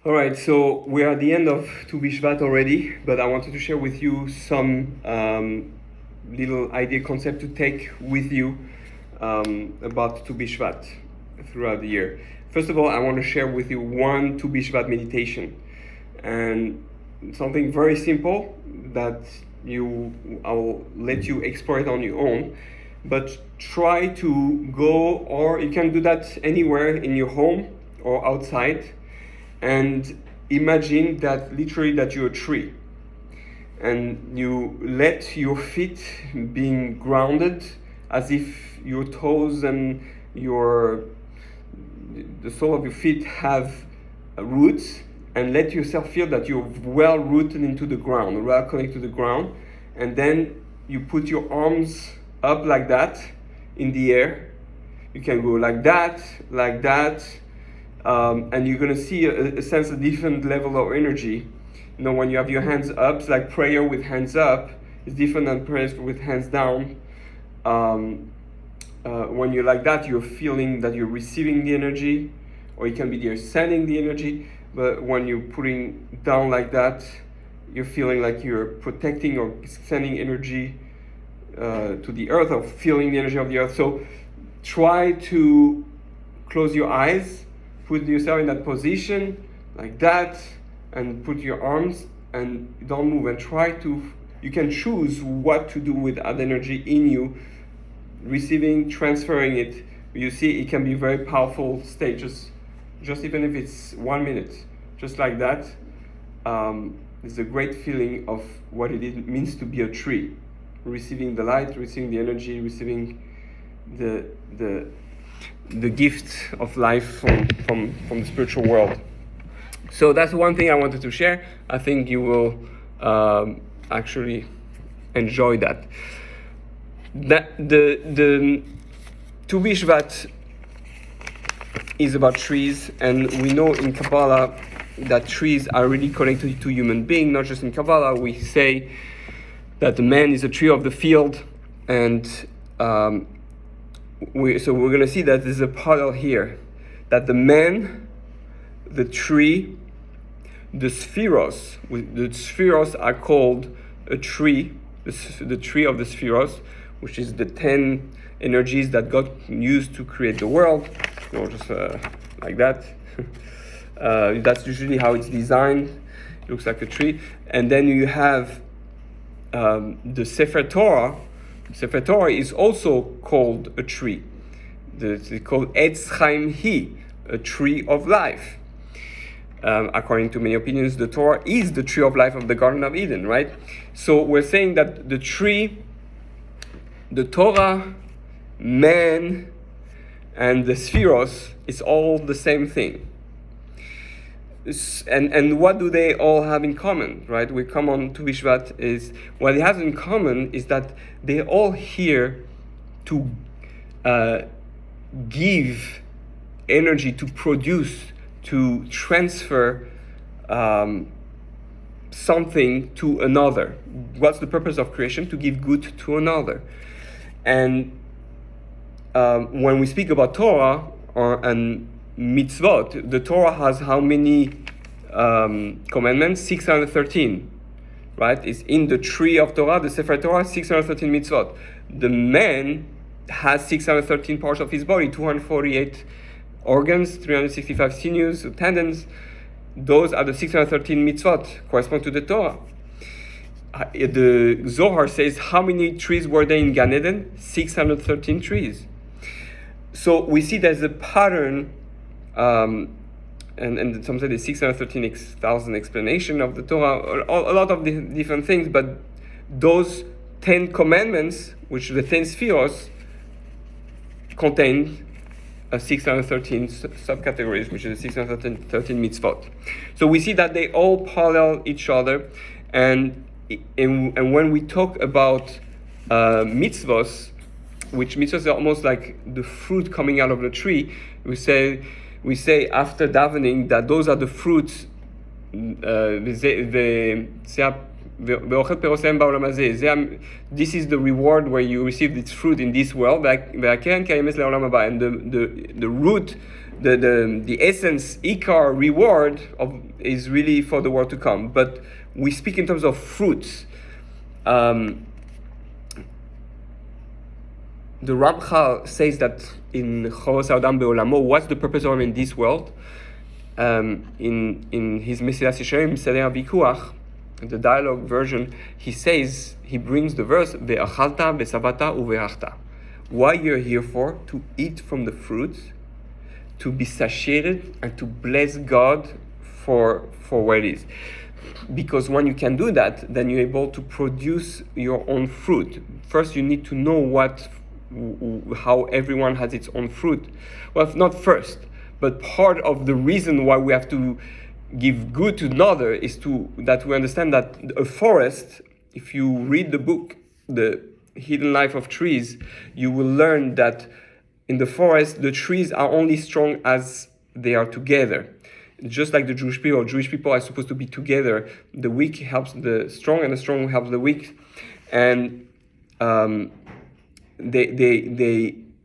All right, so we're at the end of Tu Bishvat already, but I wanted to share with you some little idea concept to take with you about Tu Bishvat throughout the year. First of all, I want to share with you one Tu Bishvat meditation, and something very simple that I'll let you explore it on your own, but try to go, or you can do that anywhere in your home or outside, and imagine that literally that you're a tree, and you let your feet being grounded as if your toes and the sole of your feet have roots, and let yourself feel that you're well rooted into the ground, well connected to the ground. And then you put your arms up like that in the air. You can go like that, and you're gonna see a sense of different level of energy. You know, when you have your hands up, it's like prayer with hands up. It's different than prayer with hands down. When you're like that, you're feeling that you're receiving the energy, or it can be you're sending the energy. But when you're putting down like that, you're feeling like you're protecting or sending energy to the earth, or feeling the energy of the earth. So try to close your eyes, put yourself in that position like that, and put your arms and don't move, and you can choose what to do with that energy in you, receiving, transferring it. You see, it can be very powerful stages, just even if it's 1 minute, just like that. It's a great feeling of what it means to be a tree, receiving the light, receiving the energy, receiving the gift of life from the spiritual world. So that's one thing I wanted to share. I think you will actually enjoy that. The Tu Bishvat is about trees, and we know in Kabbalah that trees are really connected to human being. Not just in Kabbalah, we say that the man is a tree of the field, and we're going to see that there's a parallel here, that the man, the tree, the spheros are called a tree, the tree of the spheros, which is the 10 energies that God used to create the world, just like that. That's usually how it's designed. It looks like a tree. And then you have the Sefer Torah. Sefer Torah is also called a tree. It's called Etz Chaim Hi, a tree of life. According to many opinions, the Torah is the tree of life of the Garden of Eden, right? So we're saying that the tree, the Torah, man, and the spheros is all the same thing. And what do they all have in common, right? We come on to Bishvat is, what it has in common is that they're all here to give energy, to produce, to transfer something to another. What's the purpose of creation? To give good to another. And when we speak about Torah and mitzvot, the Torah has how many commandments? 613, right? It's in the tree of Torah, the Sefer Torah, 613 mitzvot. The man has 613 parts of his body, 248 organs, 365 sinews, tendons. Those are the 613 mitzvot, correspond to the Torah. The Zohar says, how many trees were there in Gan Eden? 613 trees. So we see there's a pattern, and some say the 613,000 explanation of the Torah, a lot of different things, but those 10 commandments, which the 10 spheros, contain 613 subcategories, which is the 613 mitzvot. So we see that they all parallel each other, and when we talk about mitzvos, which mitzvahs are almost like the fruit coming out of the tree, we say after davening that those are the fruits. This is the reward where you receive this fruit in this world, and the root the essence, ikar, reward is really for the world to come. But we speak in terms of fruits. The Ramchal says that in Chovos Adam Be'olamo, what's the purpose of him in this world? In his Mesilas Yesharim, Seder HaVikuach, the dialogue version, he brings the verse, Ve'achalta, ve'savata, uve'achta. Why you're here for? To eat from the fruits, to be satiated, and to bless God for what it is. Because when you can do that, then you're able to produce your own fruit. First, you need to know how everyone has its own fruit. Well, not first, but part of the reason why we have to give good to another is that we understand that a forest, if you read the book, The Hidden Life of Trees, you will learn that in the forest, the trees are only strong as they are together. Just like the Jewish people are supposed to be together. The weak helps the strong, and the strong helps the weak. And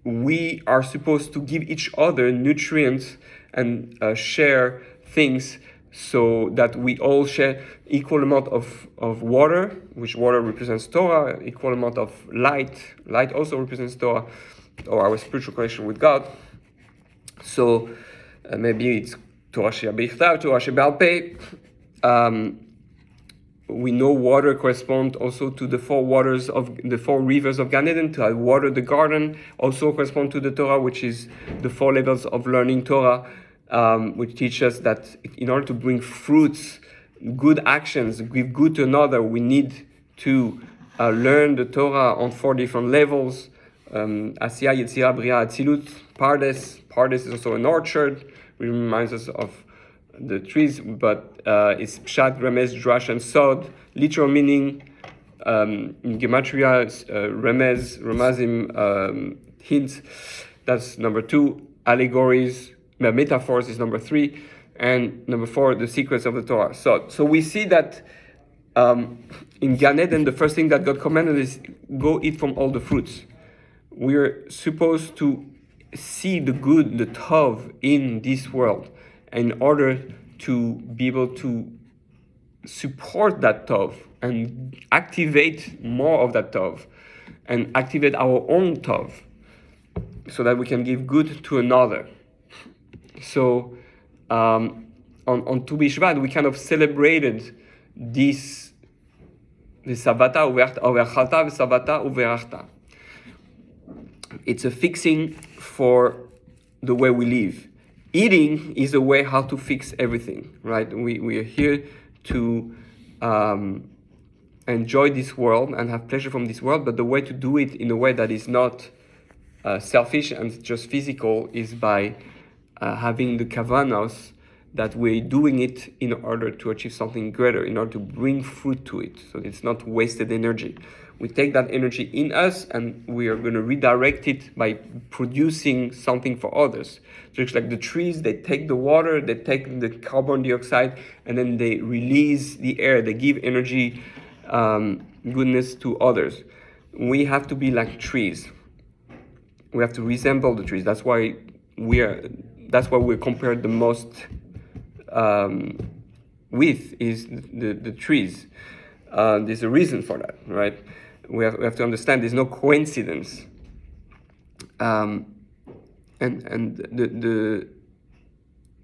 we are supposed to give each other nutrients and share things so that we all share equal amount of water, which water represents Torah, equal amount of light. Light also represents Torah, or our spiritual connection with God. So maybe it's Torah she'bichtav, Torah she'ba'al peh. We know water corresponds also to the four rivers of Gan Eden. To water the garden also correspond to the Torah, which is the 4 levels of learning Torah, which teach us that in order to bring fruits, good actions, give good to another, we need to learn the Torah on 4 different levels. Asiyah, Yetzirah, Bria, Atzilut, Pardes. Pardes is also an orchard, which reminds us of the trees, but it's Pshat, Remez, Drash, and Sod. Literal meaning, in Gematria, Remez, Remazim, hints, that's number 2. Allegories, metaphors is number 3. And number 4, the secrets of the Torah. So we see that in Gan Eden, the first thing that God commanded is go eat from all the fruits. We're supposed to see the good, the tov in this world, in order to be able to support that tov and activate more of that tov and activate our own tov so that we can give good to another. So on Tu Bishvat, we kind of celebrated this Savata Uve'achalta Savata Uve'achta. It's a fixing for the way we live. Eating is a way how to fix everything, right? We are here to enjoy this world and have pleasure from this world, but the way to do it in a way that is not selfish and just physical is by having the kavanos that we're doing it in order to achieve something greater, in order to bring fruit to it. So it's not wasted energy. We take that energy in us and we are going to redirect it by producing something for others. So it's like the trees, they take the water, they take the carbon dioxide, and then they release the air. They give energy, goodness to others. We have to be like trees. We have to resemble the trees. That's why we're compared the most with is the trees. There's a reason for that, right? We have to understand there's no coincidence. And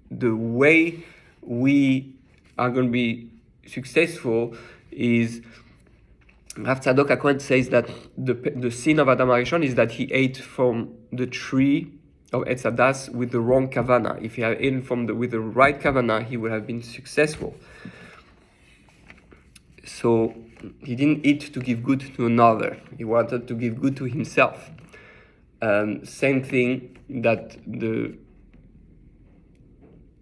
the way we are going to be successful is, Rav Tzadok HaKohen says that the sin of Adam HaRishon is that he ate from the tree of Etz Hadas with the wrong kavana. If he had eaten with the right kavana, he would have been successful. So he didn't eat to give good to another. He wanted to give good to himself. Same thing that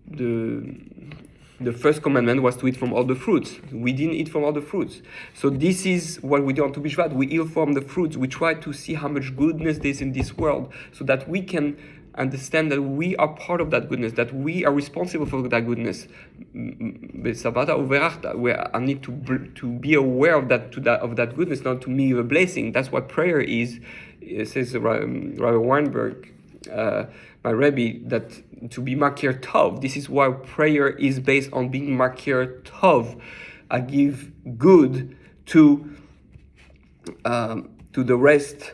the first commandment was to eat from all the fruits. We didn't eat from all the fruits. So this is what we do on Tu Bishvat. We eat from the fruits. We try to see how much goodness there is in this world so that we can understand that we are part of that goodness, that we are responsible for that goodness. Where I need to be aware of that goodness, not to me a blessing. That's what prayer is. It says Rabbi Weinberg, my Rebbe, that to be makir tov. This is why prayer is based on being makir tov. I give good to the rest.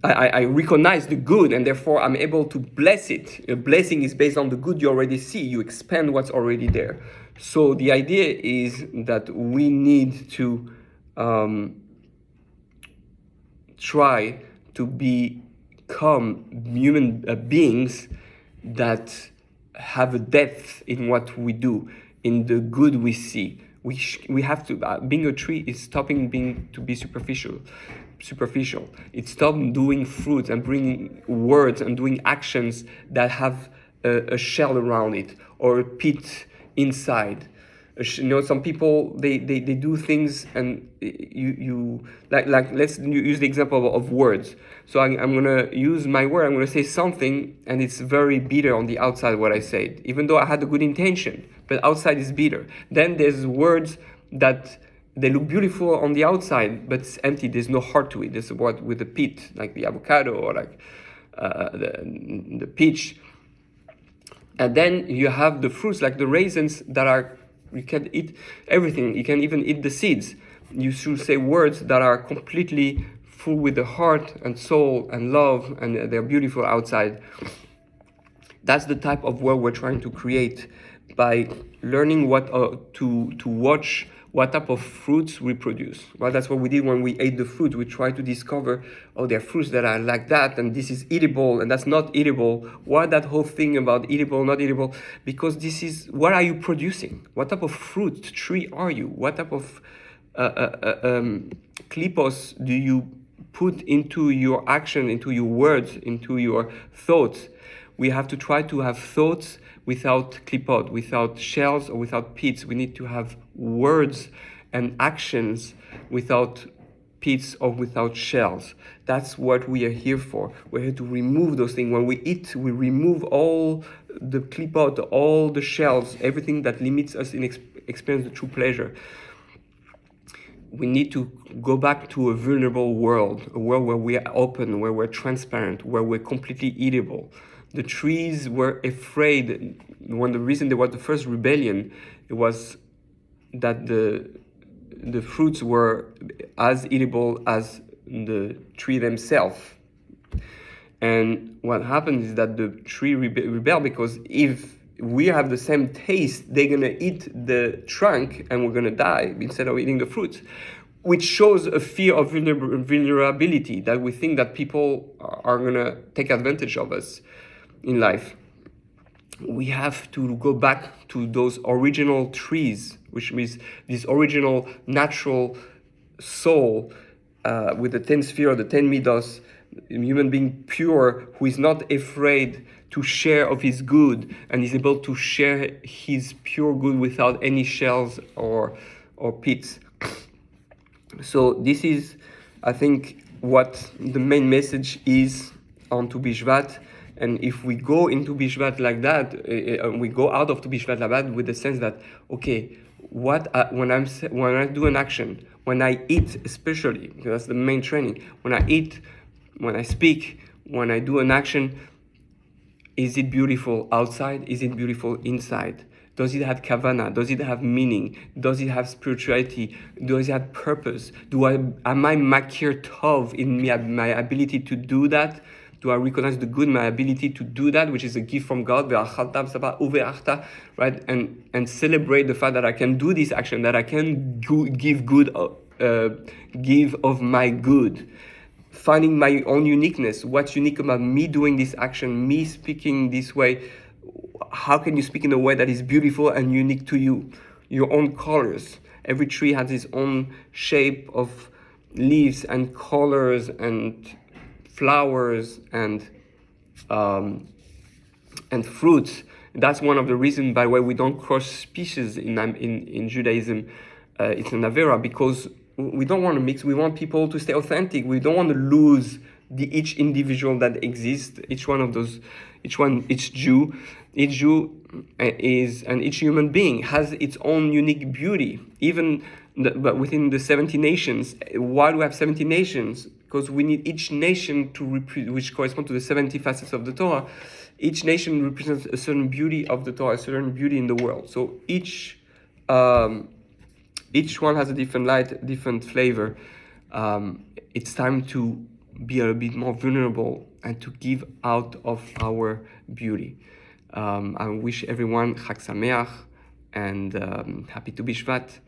I recognize the good, and therefore I'm able to bless it. A blessing is based on the good you already see. You expand what's already there. So the idea is that we need to try to become human beings that have a depth in what we do, in the good we see. We have to, being a tree is stopping being to be superficial. It's stop doing fruits and bringing words and doing actions that have a shell around it or a pit inside. Some people they do things, and you like let's use the example of words. So I'm gonna use my word. I'm gonna say something, and it's very bitter on the outside what I said, even though I had a good intention, but outside is bitter. Then there's words that they look beautiful on the outside, but it's empty. There's no heart to it. There's what with the pit, like the avocado or like the peach. And then you have the fruits, like the raisins, that are, you can eat everything. You can even eat the seeds. You should say words that are completely full with the heart and soul and love, and they're beautiful outside. That's the type of world we're trying to create by learning what to watch what type of fruits we produce. Well, that's what we did when we ate the fruit. We tried to discover, there are fruits that are like that, and this is eatable, and that's not eatable. Why that whole thing about eatable, not eatable? Because this is, what are you producing? What type of fruit tree are you? What type of klipos do you put into your action, into your words, into your thoughts? We have to try to have thoughts without klipot, without shells or without pits. We need to have words and actions without pits or without shells. That's what we are here for. We're here to remove those things. When we eat, we remove all the klipot, all the shells, everything that limits us in experience the true pleasure. We need to go back to a vulnerable world, a world where we are open, where we're transparent, where we're completely eatable. The trees were afraid. When the reason there was the first rebellion, it was that the fruits were as eatable as the tree themselves. And what happened is that the tree rebelled, because if we have the same taste, they're gonna eat the trunk and we're gonna die instead of eating the fruits, which shows a fear of vulnerability, that we think that people are gonna take advantage of us in life. We have to go back to those original trees, which means this original natural soul with the 10 sphere, the 10 midos, a human being pure, who is not afraid to share of his good, and is able to share his pure good without any shells or pits. So this is, I think, what the main message is on Tu Bishvat. And if we go into Bishvat like that, we go out of Tu Bishvat like that with the sense that, okay, when I do an action, when I eat especially, because that's the main training, when I eat, when I speak, when I do an action, is it beautiful outside? Is it beautiful inside? Does it have kavana? Does it have meaning? Does it have spirituality? Does it have purpose? Am I makir tov in my ability to do that? Do I recognize the good, my ability to do that, which is a gift from God, right? And celebrate the fact that I can do this action, that I can give of my good. Finding my own uniqueness. What's unique about me doing this action, me speaking this way? How can you speak in a way that is beautiful and unique to you? Your own colors. Every tree has its own shape of leaves and colors and flowers and fruits. That's one of the reasons, by the way, we don't cross species in Judaism. It's an avera, because we don't want to mix. We want people to stay authentic. We don't want to lose each individual that exists. Each Jew is, and each human being has its own unique beauty. But within the 70 nations, why do we have 70 nations? because we need each nation to which correspond to the 70 facets of the Torah. Each nation represents a certain beauty of the Torah, a certain beauty in the world. So each one has a different light, different flavor. It's time to be a bit more vulnerable and to give out of our beauty. I wish everyone Chag Sameach and happy to Beshvat.